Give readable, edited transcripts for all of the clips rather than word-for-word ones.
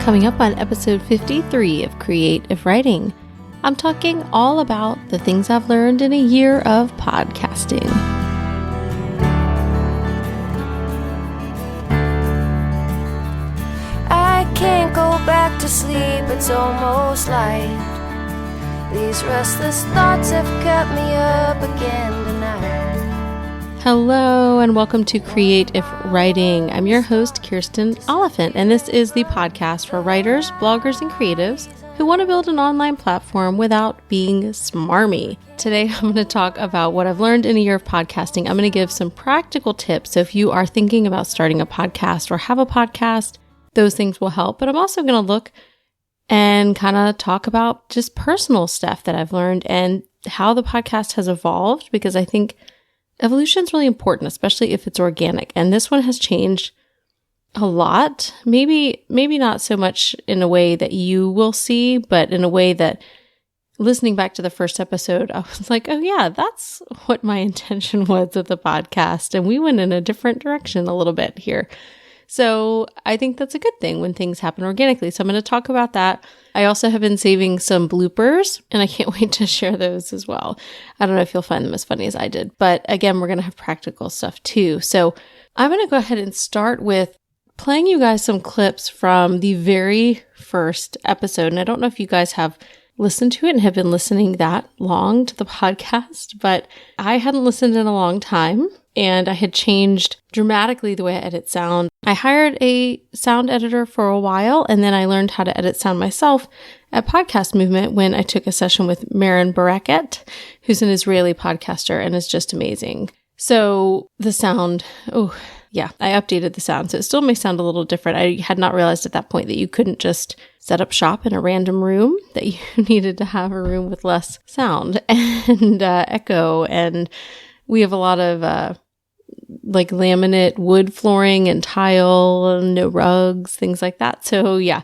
Coming up on episode 53 of Creative Writing, I'm talking all about the things I've learned in a year of podcasting. I can't go back to sleep, it's almost light. These restless thoughts have kept me up again tonight. Hello and welcome to Creative Writing. I'm your host, Kirsten Oliphant, and this is the podcast for writers, bloggers, and creatives who want to build an online platform without being smarmy. Today, I'm going to talk about what I've learned in a year of podcasting. I'm going to give some practical tips. So if you are thinking about starting a podcast or have a podcast, those things will help. But I'm also going to look and kind of talk about just personal stuff that I've learned and how the podcast has evolved, because I think evolution is really important, especially if it's organic. And this one has changed a lot. Maybe not so much in a way that you will see, but in a way that listening back to the first episode, I was like, oh yeah, that's what my intention was with the podcast. And we went in a different direction a little bit here. So I think that's a good thing when things happen organically. So I'm going to talk about that. I also have been saving some bloopers, and I can't wait to share those as well. I don't know if you'll find them as funny as I did. But again, we're going to have practical stuff too. So I'm going to go ahead and start with playing you guys some clips from the very first episode. And I don't know if you guys have listened to it and have been listening that long to the podcast, but I hadn't listened in a long time. And I had changed dramatically the way I edit sound. I hired a sound editor for a while, and then I learned how to edit sound myself at Podcast Movement when I took a session with Maren Barakat, who's an Israeli podcaster and is just amazing. So the sound, I updated the sound. So it still may sound a little different. I had not realized at that point that you couldn't just set up shop in a random room, that you needed to have a room with less sound and echo. And we have a lot of like laminate wood flooring and tile, no rugs, things like that. So yeah,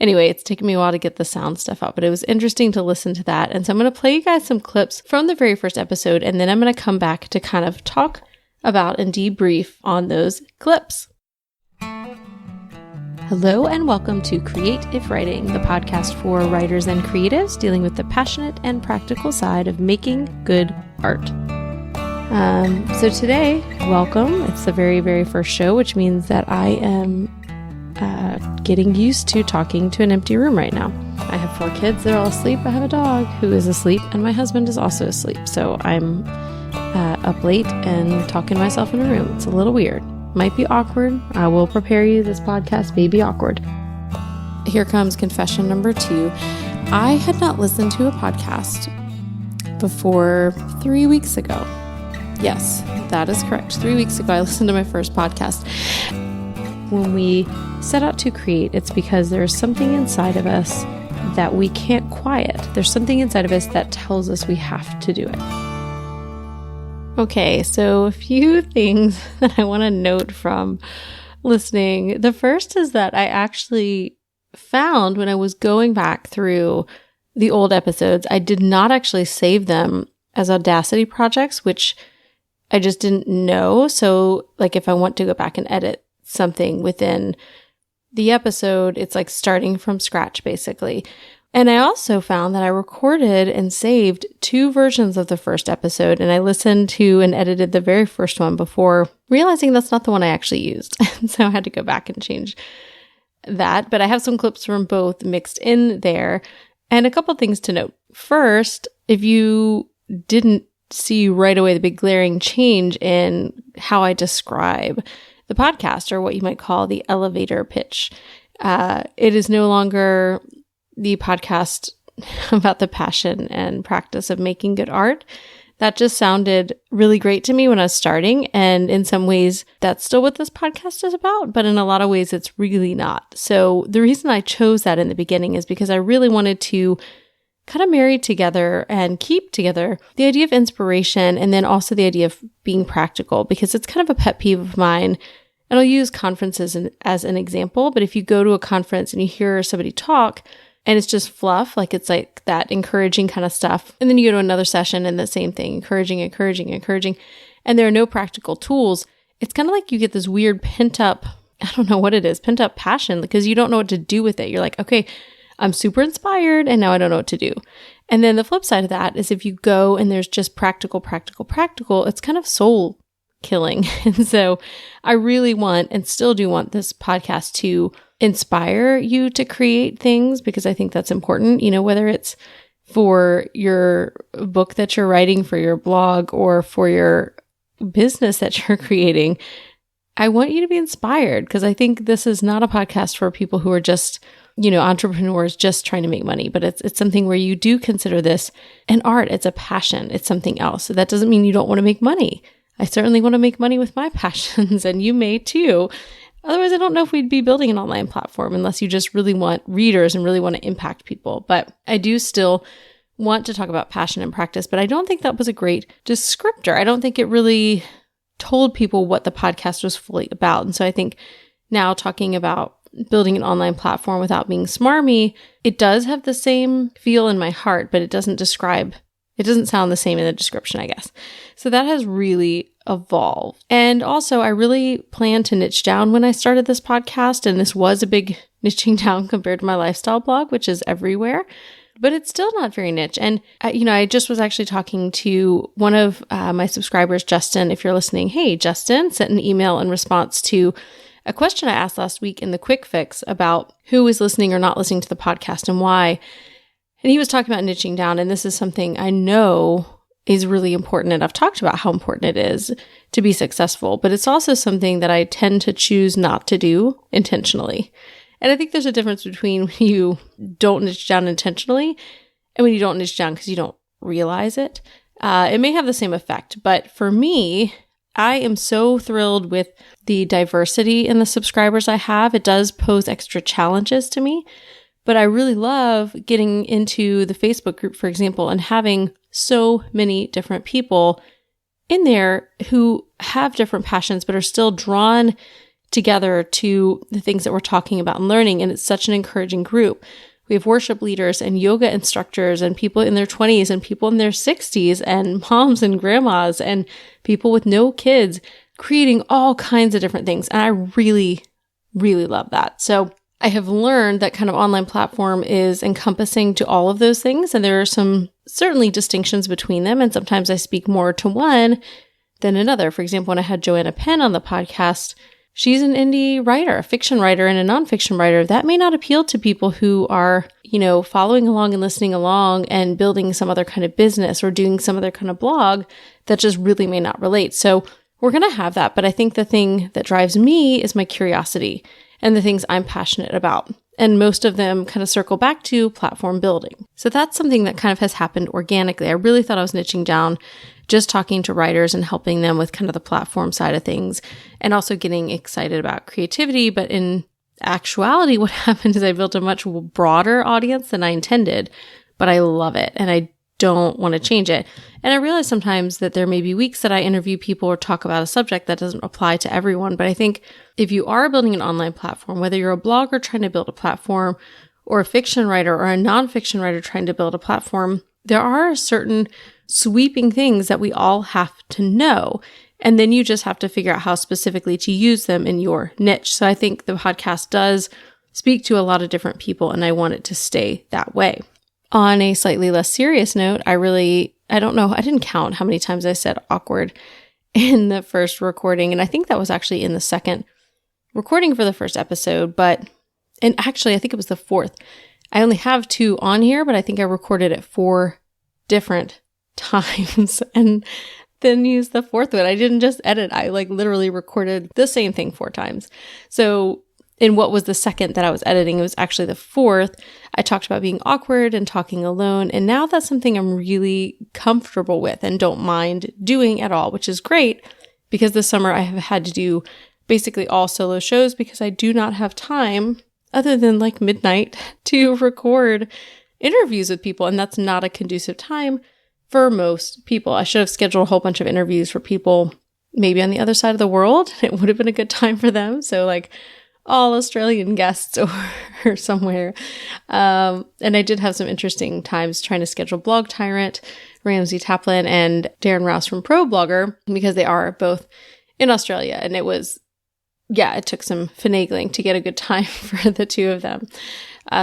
anyway, it's taken me a while to get the sound stuff out, but it was interesting to listen to that. And so I'm going to play you guys some clips from the very first episode, and then I'm going to come back to kind of talk about and debrief on those clips. Hello and welcome to Creative Writing, the podcast for writers and creatives dealing with the passionate and practical side of making good art. So today, welcome. It's the very, very first show, which means that I am getting used to talking to an empty room right now. I have 4 kids. They're all asleep. I have a dog who is asleep, and my husband is also asleep. So I'm up late and talking to myself in a room. It's a little weird. Might be awkward. I will prepare you. This podcast may be awkward. Here comes confession number 2. I had not listened to a podcast before 3 weeks ago. Yes, that is correct. 3 weeks ago, I listened to my first podcast. When we set out to create, it's because there's something inside of us that we can't quiet. There's something inside of us that tells us we have to do it. Okay, so a few things that I want to note from listening. The first is that I actually found when I was going back through the old episodes, I did not actually save them as Audacity projects, which I just didn't know. So like if I want to go back and edit something within the episode, it's like starting from scratch basically. And I also found that I recorded and saved 2 versions of the first episode, and I listened to and edited the very first one before realizing that's not the one I actually used. And so I had to go back and change that. But I have some clips from both mixed in there. And a couple things to note. First, if you didn't see right away the big glaring change in how I describe the podcast, or what you might call the elevator pitch. It is no longer the podcast about the passion and practice of making good art. That just sounded really great to me when I was starting. And in some ways, that's still what this podcast is about. But in a lot of ways, it's really not. So the reason I chose that in the beginning is because I really wanted to kind of marry together and keep together the idea of inspiration and then also the idea of being practical, because it's kind of a pet peeve of mine. And I'll use conferences as an example. But if you go to a conference and you hear somebody talk, and it's just fluff, like it's like that encouraging kind of stuff. And then you go to another session and the same thing, encouraging. And there are no practical tools. It's kind of like you get this weird pent up I don't know what it is, pent up passion, because you don't know what to do with it. You're like, okay, I'm super inspired and now I don't know what to do. And then the flip side of that is if you go and there's just practical, it's kind of soul killing. And so I really want and still do want this podcast to inspire you to create things, because I think that's important, whether it's for your book that you're writing, for your blog, or for your business that you're creating. I want you to be inspired, because I think this is not a podcast for people who are just, entrepreneurs just trying to make money, but it's something where you do consider this an art. It's a passion. It's something else. So that doesn't mean you don't want to make money. I certainly want to make money with my passions, and you may too. Otherwise, I don't know if we'd be building an online platform unless you just really want readers and really want to impact people. But I do still want to talk about passion and practice, but I don't think that was a great descriptor. I don't think it really told people what the podcast was fully about. And so I think now talking about building an online platform without being smarmy, it does have the same feel in my heart, but it doesn't sound the same in the description, I guess. So that has really evolved. And also, I really planned to niche down when I started this podcast, and this was a big niching down compared to my lifestyle blog, which is everywhere. But it's still not very niche. And, I just was actually talking to one of my subscribers, Justin. If you're listening, hey, Justin, sent an email in response to a question I asked last week in the Quick Fix about who is listening or not listening to the podcast and why. And he was talking about niching down. And this is something I know is really important. And I've talked about how important it is to be successful. But it's also something that I tend to choose not to do intentionally. And I think there's a difference between when you don't niche down intentionally and when you don't niche down because you don't realize it. It may have the same effect, but for me, I am so thrilled with the diversity in the subscribers I have. It does pose extra challenges to me, but I really love getting into the Facebook group, for example, and having so many different people in there who have different passions, but are still drawn together to the things that we're talking about and learning. And it's such an encouraging group. We have worship leaders and yoga instructors and people in their 20s and people in their 60s and moms and grandmas and people with no kids creating all kinds of different things. And I really, really love that. So I have learned that kind of online platform is encompassing to all of those things. And there are some certainly distinctions between them. And sometimes I speak more to one than another. For example, when I had Joanna Penn on the podcast, she's an indie writer, a fiction writer and a nonfiction writer. That may not appeal to people who are, following along and listening along and building some other kind of business or doing some other kind of blog that just really may not relate. So we're going to have that. But I think the thing that drives me is my curiosity and the things I'm passionate about. And most of them kind of circle back to platform building. So that's something that kind of has happened organically. I really thought I was niching down, just talking to writers and helping them with kind of the platform side of things and also getting excited about creativity. But in actuality, what happened is I built a much broader audience than I intended, but I love it and I don't want to change it. And I realize sometimes that there may be weeks that I interview people or talk about a subject that doesn't apply to everyone. But I think if you are building an online platform, whether you're a blogger trying to build a platform or a fiction writer or a nonfiction writer trying to build a platform, there are certain sweeping things that we all have to know. And then you just have to figure out how specifically to use them in your niche. So I think the podcast does speak to a lot of different people, and I want it to stay that way. On a slightly less serious note, I don't know, I didn't count how many times I said awkward in the first recording. And I think that was actually in the second recording for the first episode, and actually I think it was the fourth. I only have 2 on here, but I think I recorded it 4 different times and then used the 4th one. I didn't just edit. I literally recorded the same thing 4 times. So in what was the second that I was editing, it was actually the 4th. I talked about being awkward and talking alone. And now that's something I'm really comfortable with and don't mind doing at all, which is great because this summer I have had to do basically all solo shows because I do not have time other than midnight to record interviews with people. And that's not a conducive time for most people. I should have scheduled a whole bunch of interviews for people maybe on the other side of the world. It would have been a good time for them. So all Australian guests or somewhere. And I did have some interesting times trying to schedule Blog Tyrant, Ramsey Taplin, and Darren Rouse from Pro Blogger because they are both in Australia. And it was yeah, it took some finagling to get a good time for the two of them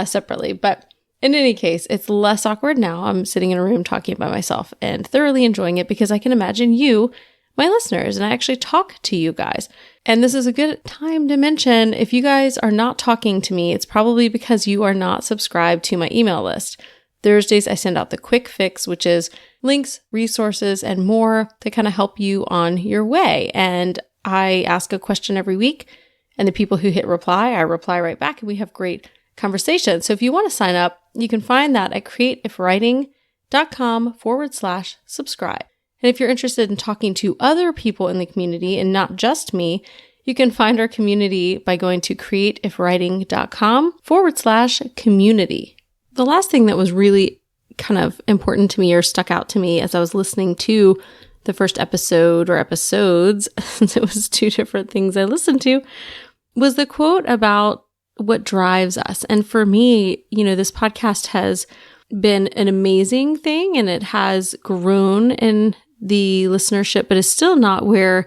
separately. But in any case, it's less awkward now. I'm sitting in a room talking by myself and thoroughly enjoying it because I can imagine you, my listeners, and I actually talk to you guys. And this is a good time to mention, if you guys are not talking to me, it's probably because you are not subscribed to my email list. Thursdays, I send out the quick fix, which is links, resources, and more to kind of help you on your way. And I ask a question every week, and the people who hit reply, I reply right back, and we have great conversations. So if you want to sign up, you can find that at createifwriting.com/subscribe. And if you're interested in talking to other people in the community and not just me, you can find our community by going to createifwriting.com/community. The last thing that was really kind of important to me or stuck out to me as I was listening to the first episode or episodes, since it was two different things I listened to, was the quote about what drives us. And for me, this podcast has been an amazing thing and it has grown in the listenership, but is still not where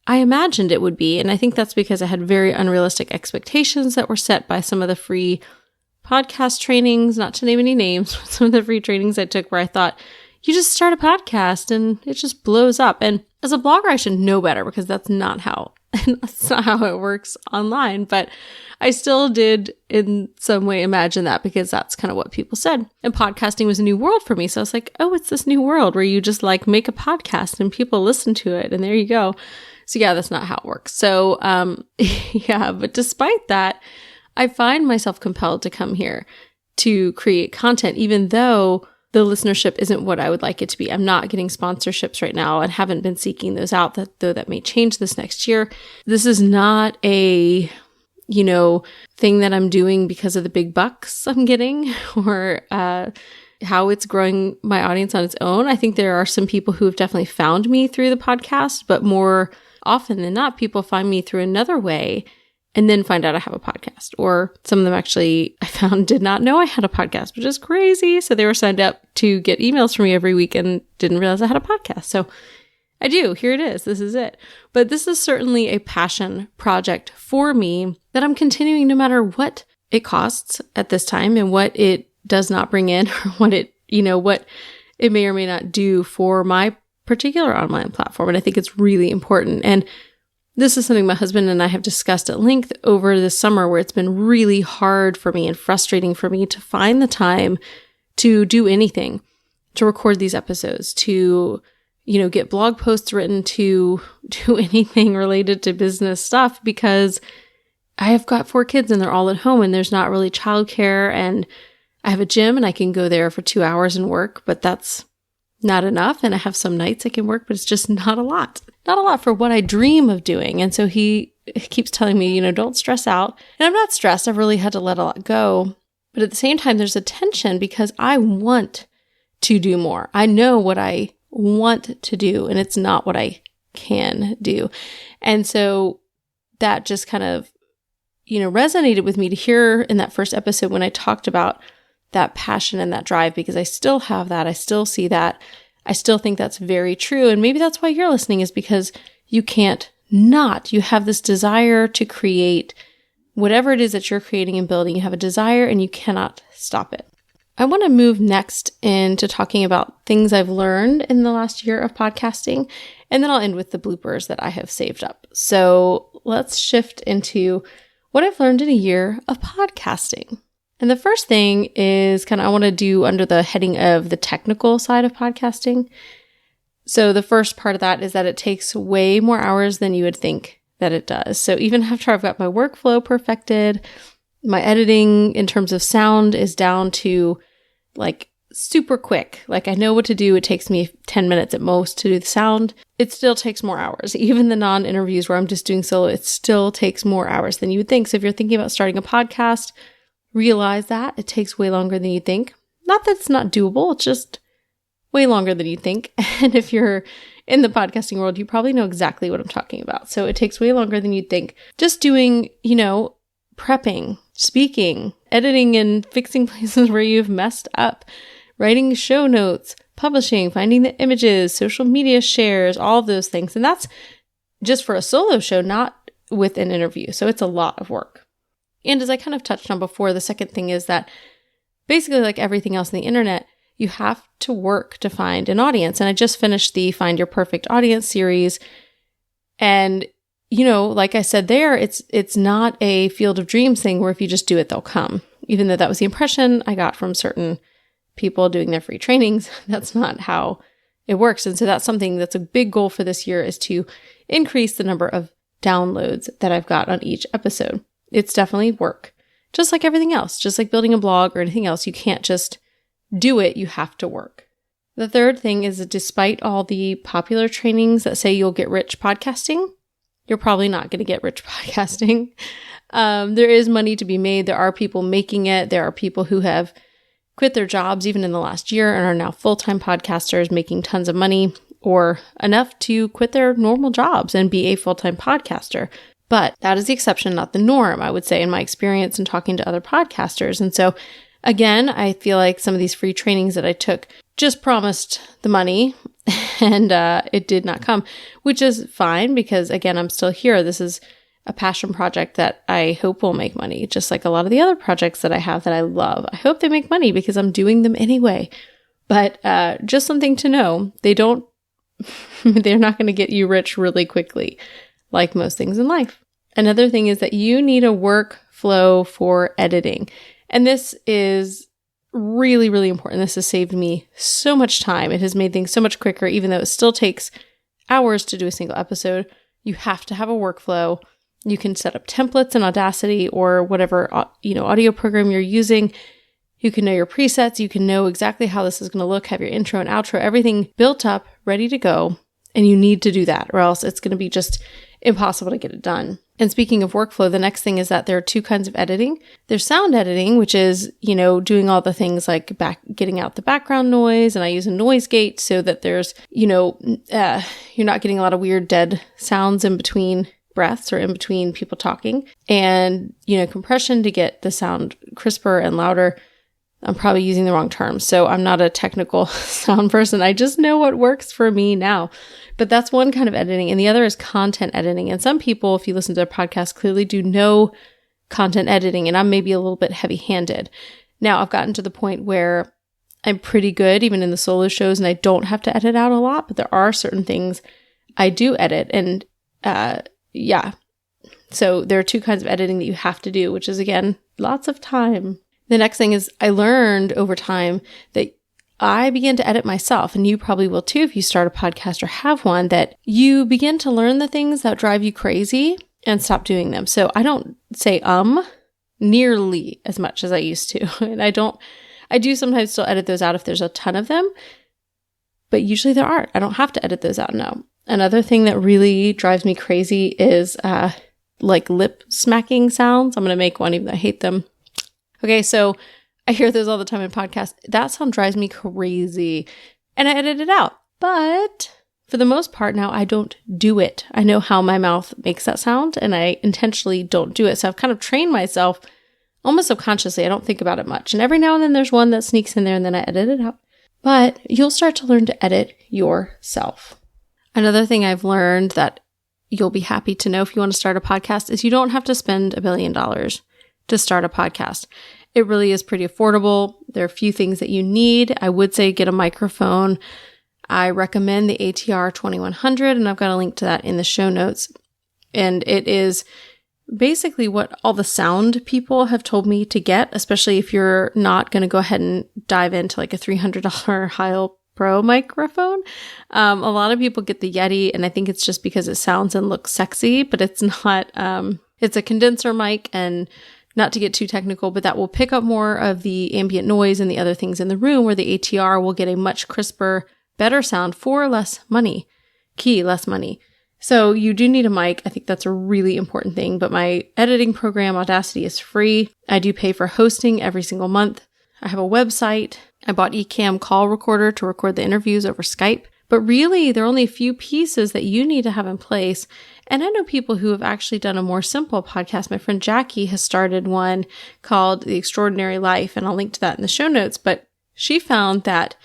I imagined it would be. And I think that's because I had very unrealistic expectations that were set by some of the free podcast trainings, not to name any names, but some of the free trainings I took where I thought, you just start a podcast and it just blows up. And as a blogger, I should know better because that's not how it works online. But I still did in some way imagine that because that's kind of what people said. And podcasting was a new world for me. So I was like, oh, it's this new world where you just make a podcast and people listen to it and there you go. So yeah, that's not how it works. So yeah, but despite that, I find myself compelled to come here to create content, even though the listenership isn't what I would like it to be. I'm not getting sponsorships right now and haven't been seeking those out, though that may change this next year. This is not a, thing that I'm doing because of the big bucks I'm getting or how it's growing my audience on its own. I think there are some people who have definitely found me through the podcast, but more often than not, people find me through another way and then find out I have a podcast. Or some of them actually, I found, did not know I had a podcast, which is crazy. So they were signed up to get emails from me every week and didn't realize I had a podcast. So I do. Here it is. This is it. But this is certainly a passion project for me that I'm continuing no matter what it costs at this time and what it does not bring in or what it may or may not do for my particular online platform. And I think it's really important. And this is something my husband and I have discussed at length over the summer where it's been really hard for me and frustrating for me to find the time to do anything, to record these episodes, to, get blog posts written, to do anything related to business stuff because I have got 4 kids and they're all at home and there's not really childcare and I have a gym and I can go there for 2 hours and work, but that's not enough. And I have some nights I can work, but it's just not a lot. Not a lot for what I dream of doing. And so he keeps telling me, don't stress out. And I'm not stressed. I've really had to let a lot go. But at the same time, there's a tension because I want to do more. I know what I want to do and it's not what I can do. And so that just kind of, resonated with me to hear in that first episode when I talked about that passion and that drive, because I still have that. I still see that. I still think that's very true. And maybe that's why you're listening, is because you can't not. You have this desire to create whatever it is that you're creating and building. You have a desire and you cannot stop it. I want to move next into talking about things I've learned in the last year of podcasting, and then I'll end with the bloopers that I have saved up. So let's shift into what I've learned in a year of podcasting. And the first thing is I want to do under the heading of the technical side of podcasting. So the first part of that is that it takes way more hours than you would think that it does. So even after I've got my workflow perfected, my editing in terms of sound is down to super quick. I know what to do. It takes me 10 minutes at most to do the sound. It still takes more hours. Even the non-interviews where I'm just doing solo, it still takes more hours than you would think. So if you're thinking about starting a podcast, realize that it takes way longer than you think. Not that it's not doable, it's just way longer than you think. And if you're in the podcasting world, you probably know exactly what I'm talking about. So it takes way longer than you think. Just doing, prepping, speaking, editing and fixing places where you've messed up, writing show notes, publishing, finding the images, social media shares, all of those things. And that's just for a solo show, not with an interview. So it's a lot of work. And as I kind of touched on before, the second thing is that basically like everything else on the internet, you have to work to find an audience. And I just finished the Find Your Perfect Audience series. And, like I said there, it's not a Field of Dreams thing where if you just do it, they'll come. Even though that was the impression I got from certain people doing their free trainings, that's not how it works. And so that's something that's a big goal for this year, is to increase the number of downloads that I've got on each episode. It's definitely work, just like everything else, just like building a blog or anything else. You can't just do it, you have to work. The third thing is that despite all the popular trainings that say you'll get rich podcasting, you're probably not going to get rich podcasting. There is money to be made. There are people making it. There are people who have quit their jobs even in the last year and are now full-time podcasters making tons of money, or enough to quit their normal jobs and be a full-time podcaster. But that is the exception, not the norm, I would say, in my experience in talking to other podcasters. And so, again, I feel like some of these free trainings that I took just promised the money and it did not come, which is fine because, again, I'm still here. This is a passion project that I hope will make money, just like a lot of the other projects that I have that I love. I hope they make money because I'm doing them anyway. But just something to know, they're not going to get you rich really quickly, like most things in life. Another thing is that you need a workflow for editing. And this is really, really important. This has saved me so much time. It has made things so much quicker, even though it still takes hours to do a single episode. You have to have a workflow. You can set up templates in Audacity or whatever, audio program you're using. You can know your presets. You can know exactly how this is going to look, have your intro and outro, everything built up, ready to go. And you need to do that, or else it's going to be just impossible to get it done. And speaking of workflow, the next thing is that there are two kinds of editing. There's sound editing, which is, doing all the things like getting out the background noise. And I use a noise gate so that there's, you're not getting a lot of weird dead sounds in between breaths or in between people talking. And, compression to get the sound crisper and louder. I'm probably using the wrong terms, so I'm not a technical sound person. I just know what works for me now. But that's one kind of editing. And the other is content editing. And some people, if you listen to their podcast, clearly do know content editing. And I'm maybe a little bit heavy-handed. Now, I've gotten to the point where I'm pretty good, even in the solo shows, and I don't have to edit out a lot. But there are certain things I do edit. And so there are two kinds of editing that you have to do, which is, again, lots of time. The next thing is I learned over time that I began to edit myself, and you probably will too if you start a podcast or have one, that you begin to learn the things that drive you crazy and stop doing them. So I don't say nearly as much as I used to. And I do sometimes still edit those out if there's a ton of them, but usually there aren't. I don't have to edit those out now. Another thing that really drives me crazy is like lip smacking sounds. I'm going to make one even though I hate them. Okay, so I hear those all the time in podcasts. That sound drives me crazy. And I edit it out. But for the most part now, I don't do it. I know how my mouth makes that sound, and I intentionally don't do it. So I've kind of trained myself almost subconsciously. I don't think about it much. And every now and then there's one that sneaks in there, and then I edit it out. But you'll start to learn to edit yourself. Another thing I've learned that you'll be happy to know if you want to start a podcast is you don't have to spend $1 billion to start a podcast. It really is pretty affordable. There are a few things that you need. I would say get a microphone. I recommend the ATR 2100, and I've got a link to that in the show notes. And it is basically what all the sound people have told me to get, especially if you're not going to go ahead and dive into like a $300 Heil Pro microphone. A lot of people get the Yeti, and I think it's just because it sounds and looks sexy, but it's not. It's a condenser mic, and not to get too technical, but that will pick up more of the ambient noise and the other things in the room, where the ATR will get a much crisper, better sound for less money. Less money. So you do need a mic. I think that's a really important thing, but my editing program, Audacity, is free. I do pay for hosting every single month. I have a website. I bought Ecamm call recorder to record the interviews over Skype. But really, there are only a few pieces that you need to have in place. And I know people who have actually done a more simple podcast. My friend Jackie has started one called The Extraordinary Life, and I'll link to that in the show notes. But she found that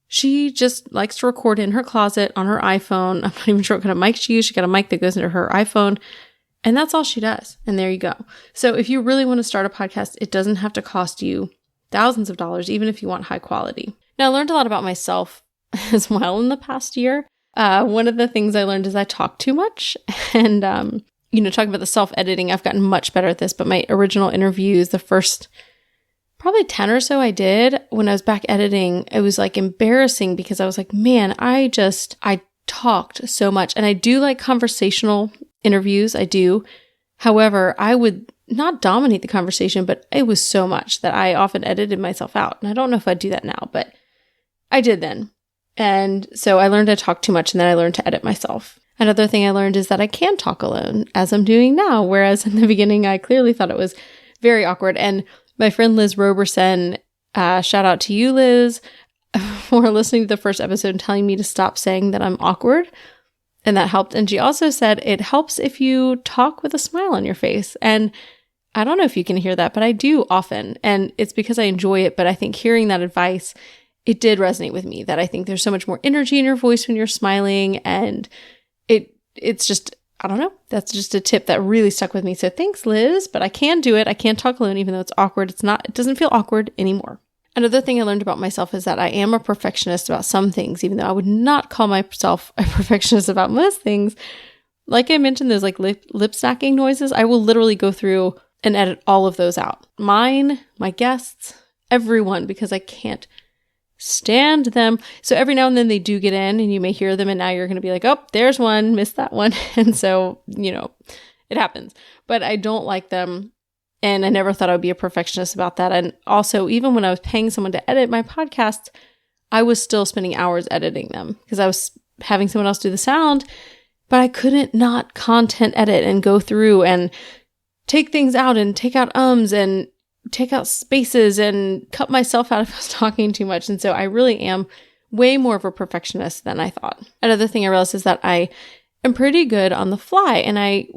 she just likes to record in her closet on her iPhone. I'm not even sure what kind of mic she used. She got a mic that goes into her iPhone. And that's all she does. And there you go. So if you really want to start a podcast, it doesn't have to cost you thousands of dollars, even if you want high quality. Now, I learned a lot about myself as well in the past year. One of the things I learned is I talk too much. And, talking about the self-editing, I've gotten much better at this. But my original interviews, the first probably 10 or so I did, when I was back editing, it was like embarrassing because I was like, man, I talked so much. And I do like conversational interviews. I do. However, I would not dominate the conversation, but it was so much that I often edited myself out. And I don't know if I'd do that now, but I did then. And so I learned to talk too much, and then I learned to edit myself. Another thing I learned is that I can talk alone, as I'm doing now, whereas in the beginning, I clearly thought it was very awkward. And my friend Liz Roberson, shout out to you, Liz, for listening to the first episode and telling me to stop saying that I'm awkward. And that helped. And she also said it helps if you talk with a smile on your face. And I don't know if you can hear that, but I do often. And it's because I enjoy it. But I think hearing that advice, it did resonate with me, that I think there's so much more energy in your voice when you're smiling. And it's just, I don't know, that's just a tip that really stuck with me. So thanks, Liz. But I can do it. I can talk alone, even though it's awkward. It doesn't feel awkward anymore. Another thing I learned about myself is that I am a perfectionist about some things, even though I would not call myself a perfectionist about most things. Like I mentioned, those like lip snacking noises, I will literally go through and edit all of those out. Mine, my guests, everyone, because I can't stand them. So every now and then they do get in and you may hear them, and now you're going to be like, oh, there's one, missed that one. And so, it happens. But I don't like them. And I never thought I would be a perfectionist about that. And also, even when I was paying someone to edit my podcasts, I was still spending hours editing them because I was having someone else do the sound, but I couldn't not content edit and go through and take things out and take out ums and take out spaces and cut myself out if I was talking too much. And so I really am way more of a perfectionist than I thought. Another thing I realized is that I am pretty good on the fly, and I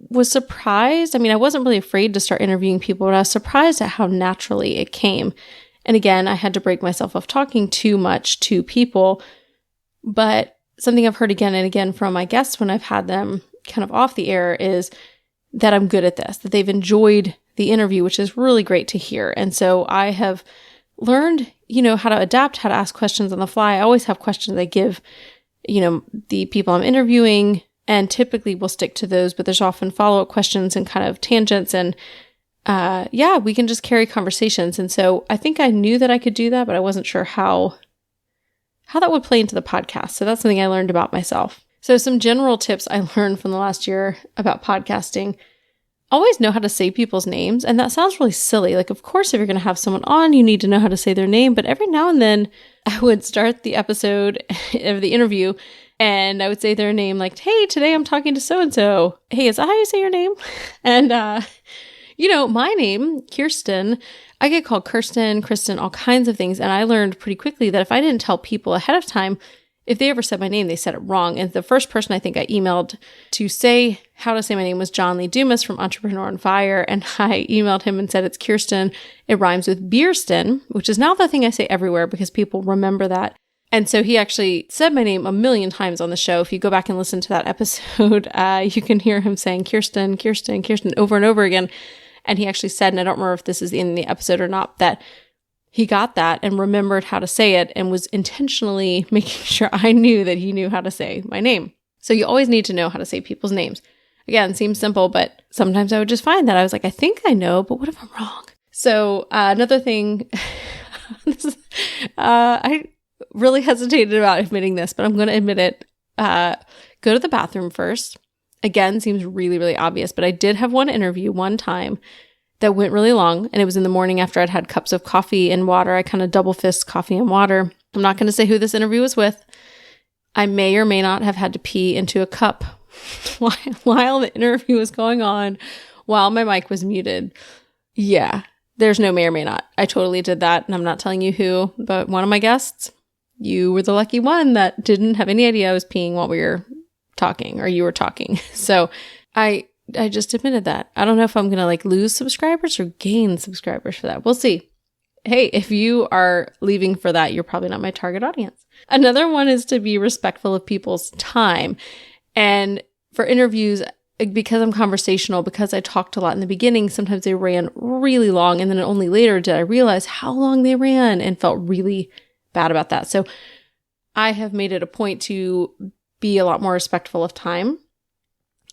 was surprised. I mean, I wasn't really afraid to start interviewing people, but I was surprised at how naturally it came. And again, I had to break myself of talking too much to people. But something I've heard again and again from my guests when I've had them kind of off the air is that I'm good at this, that they've enjoyed the interview, which is really great to hear. And so I have learned, how to adapt, how to ask questions on the fly. I always have questions I give, the people I'm interviewing, and typically we'll stick to those, but there's often follow-up questions and kind of tangents. And we can just carry conversations. And so I think I knew that I could do that, but I wasn't sure how that would play into the podcast. So that's something I learned about myself. So some general tips I learned from the last year about podcasting. Always know how to say people's names. And that sounds really silly. Like, of course, if you're going to have someone on, you need to know how to say their name. But every now and then I would start the episode of the interview and I would say their name, like, hey, today I'm talking to so-and-so. Hey, is that how you say your name? And, my name, Kirsten, I get called Kirsten, Kristen, all kinds of things. And I learned pretty quickly that if I didn't tell people ahead of time, if they ever said my name, they said it wrong. And the first person I think I emailed to say how to say my name was John Lee Dumas from Entrepreneur on Fire. And I emailed him and said, it's Kirsten. It rhymes with Bierston, which is now the thing I say everywhere because people remember that. And so he actually said my name a million times on the show. If you go back and listen to that episode, you can hear him saying Kirsten, Kirsten, Kirsten over and over again. And he actually said, and I don't remember if this is in the episode or not, that he got that and remembered how to say it and was intentionally making sure I knew that he knew how to say my name. So you always need to know how to say people's names. Again, seems simple, but sometimes I would just find that I was like, I think I know, but what if I'm wrong? So another thing, I really hesitated about admitting this, but I'm going to admit it. Go to the bathroom first. Again, seems really, really obvious, but I did have one interview one time that went really long, and it was in the morning after I'd had cups of coffee and water. I kind of double fist coffee and water. I'm not going to say who this interview was with. I may or may not have had to pee into a cup while the interview was going on, while my mic was muted. Yeah, there's no may or may not. I totally did that, and I'm not telling you who, but one of my guests, you were the lucky one that didn't have any idea I was peeing while we were talking, or you were talking. So I just admitted that. I don't know if I'm going to lose subscribers or gain subscribers for that. We'll see. Hey, if you are leaving for that, you're probably not my target audience. Another one is to be respectful of people's time. And for interviews, because I'm conversational, because I talked a lot in the beginning, sometimes they ran really long. And then only later did I realize how long they ran and felt really bad about that. So I have made it a point to be a lot more respectful of time.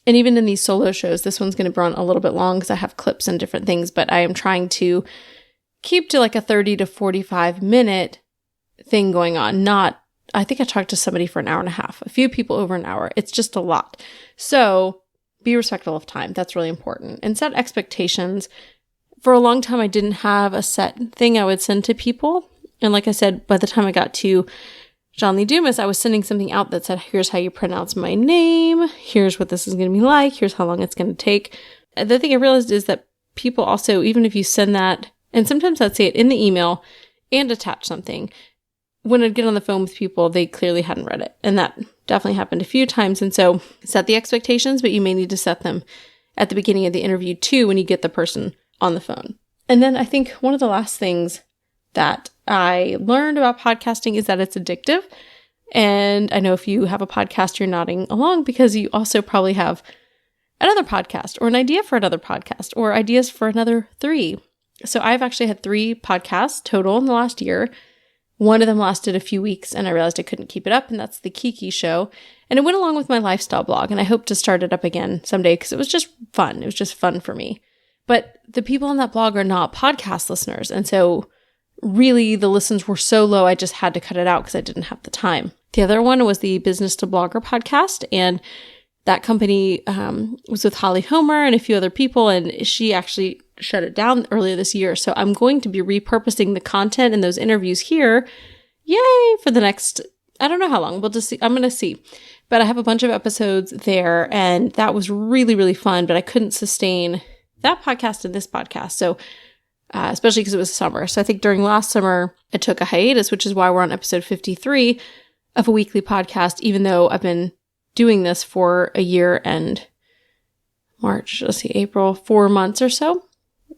And even in these solo shows, this one's going to run a little bit long because I have clips and different things, but I am trying to keep to like a 30 to 45 minute thing going on. I think I talked to somebody for an hour and a half, a few people over an hour. It's just a lot. So be respectful of time. That's really important. And set expectations. For a long time, I didn't have a set thing I would send to people. And like I said, by the time I got to John Lee Dumas, I was sending something out that said, here's how you pronounce my name. Here's what this is going to be like. Here's how long it's going to take. The thing I realized is that people also, even if you send that, and sometimes I'd say it in the email and attach something, when I'd get on the phone with people, they clearly hadn't read it. And that definitely happened a few times. And so set the expectations, but you may need to set them at the beginning of the interview too, when you get the person on the phone. And then I think one of the last things that I learned about podcasting is that it's addictive. And I know if you have a podcast, you're nodding along because you also probably have another podcast or an idea for another podcast or ideas for another 3. So I've actually had 3 podcasts total in the last year. One of them lasted a few weeks and I realized I couldn't keep it up, and that's the Kiki Show. And it went along with my lifestyle blog, and I hope to start it up again someday because it was just fun. It was just fun for me. But the people on that blog are not podcast listeners. And so really the listens were so low, I just had to cut it out because I didn't have the time. The other one was the Business to Blogger podcast. And that company was with Holly Homer and a few other people, and she actually shut it down earlier this year. So I'm going to be repurposing the content and those interviews here. Yay! For the next, I don't know how long. We'll just see. I'm going to see. But I have a bunch of episodes there, and that was really, really fun, but I couldn't sustain that podcast and this podcast. So especially because it was summer. So I think during last summer, I took a hiatus, which is why we're on episode 53 of a weekly podcast, even though I've been doing this for a year and April, 4 months or so.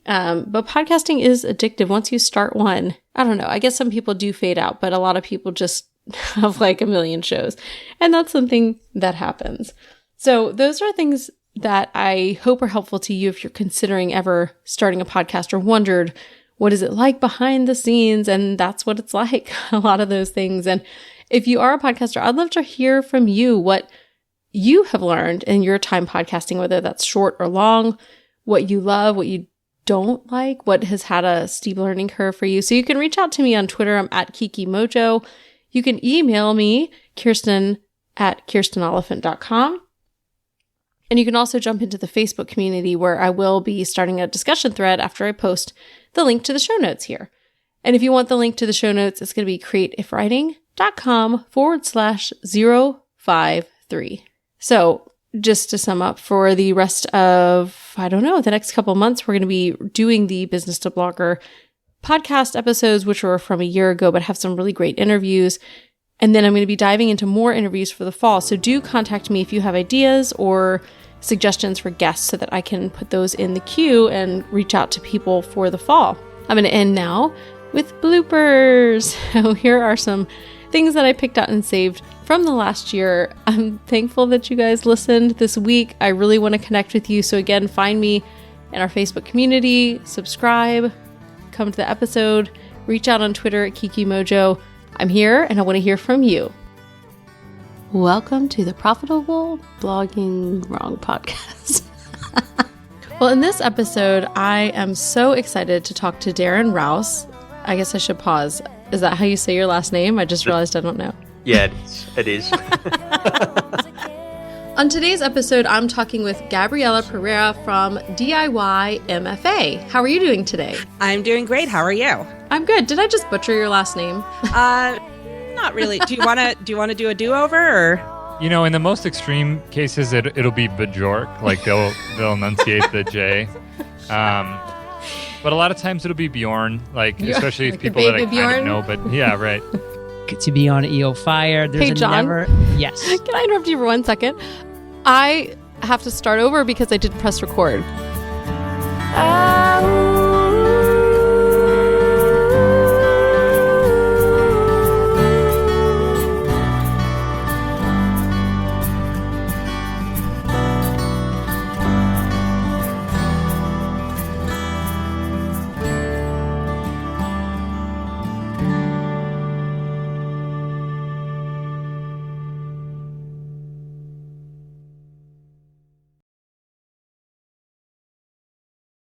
But podcasting is addictive. Once you start one, I don't know, I guess some people do fade out, but a lot of people just have like a million shows. And that's something that happens. So those are things that I hope are helpful to you if you're considering ever starting a podcast or wondered, what is it like behind the scenes? And that's what it's like, a lot of those things. And if you are a podcaster, I'd love to hear from you what you have learned in your time podcasting, whether that's short or long, what you love, what you don't like, what has had a steep learning curve for you. So you can reach out to me on Twitter. I'm at Kiki Mojo. You can email me, Kirsten@KirstenOliphant.com. And you can also jump into the Facebook community where I will be starting a discussion thread after I post the link to the show notes here. And if you want the link to the show notes, it's going to be createifwriting.com/053. So just to sum up, for the rest of, the next couple months, we're going to be doing the Business to Blogger podcast episodes, which were from a year ago, but have some really great interviews. And then I'm going to be diving into more interviews for the fall. So do contact me if you have ideas or suggestions for guests so that I can put those in the queue and reach out to people for the fall. I'm going to end now with bloopers. So here are some things that I picked out and saved from the last year. I'm thankful that you guys listened this week. I really want to connect with you. So again, find me in our Facebook community, subscribe, come to the episode, reach out on Twitter at Kiki Mojo. I'm here and I want to hear from you. Welcome to the Profitable Blogging Wrong podcast. Well, in this episode, I am so excited to talk to Darren Rouse. I guess I should pause. Is that how you say your last name? I just realized I don't know. Yeah, it is. On today's episode, I'm talking with Gabriela Pereira from DIY MFA. How are you doing today? I'm doing great. How are you? I'm good. Did I just butcher your last name? Not really. Do you want to do a do-over, or? You know, in the most extreme cases, it'll be Bjork. Like they'll enunciate the J. But a lot of times it'll be Bjorn. Like especially like people that I kind of know. But yeah, right. Good to be on EO Fire. Hey, John. Yes. Can I interrupt you for 1 second? I have to start over because I didn't press record.